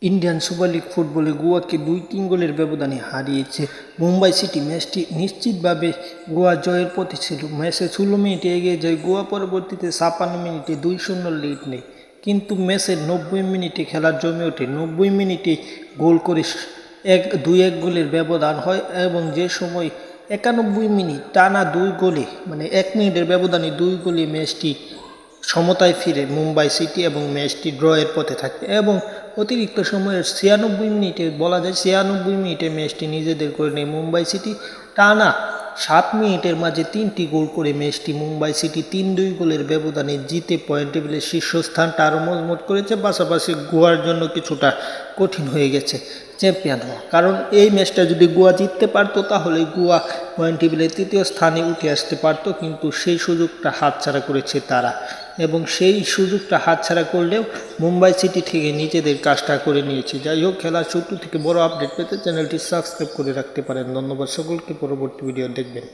Indian super league ফুটবলে গোয়াকে ২-৩ গোলের ব্যবধানে হারিয়েছে মুম্বাই সিটি। ম্যাচটি নিশ্চিতভাবে গোয়া জয়ের পথে ছিল। ম্যাচে ১৬ মিনিটে এগিয়ে যায় গোয়া, পরবর্তীতে ৫৬ মিনিটে ২-০ লিড নেয়। কিন্তু ম্যাচের ৯০ মিনিটে খেলা জমে ওঠে। ৯০ মিনিটে গোল করে ২-১ গোলের ব্যবধান হয় এবং যে সময় ৯১ মিনিট টানা ২ গোলে ১ মিনিটের ব্যবধানে ২ গোলে ম্যাচটি সমতায় ফিরে মুম্বাই সিটি এবং ম্যাচটি ড্রয়ের পথে থাকে এবং অতিরিক্ত সময়ের ৯৬ মিনিটে বলা যায় ৯৬ মিনিটে ম্যাচটি নিজেদের করে নেয় মুম্বাই সিটি। টানা ৭ মিনিটের মাঝে ৩টি গোল করে ম্যাচটি মুম্বাই সিটি ৩-২ গোলের ব্যবধানে জিতে পয়েন্ট টেবিলের শীর্ষস্থানটা আরও মজবুত করেছে। পাশাপাশি গোয়ার জন্য কিছুটা কঠিন হয়ে গেছে চ্যাম্পিয়ন হওয়া, কারণ এই ম্যাচটা যদি গোয়া জিততে পারতো তাহলে গোয়া পয়েন্ট টেবিলের ৩য় স্থানে উঠে আসতে পারতো, কিন্তু সেই সুযোগটা হাতছাড়া করেছে তারা এবং সেই সুযোগটা হাতছাড়া করলেও মুম্বাই সিটি থেকে নিজেদের কাজটা করে নিয়েছে। যাই হোক, খেলার ছোট থেকে বড় আপডেট পেতে চ্যানেলটি সাবস্ক্রাইব করে রাখতে পারেন। ধন্যবাদ সকলকে, পরবর্তী ভিডিও দেখবেন।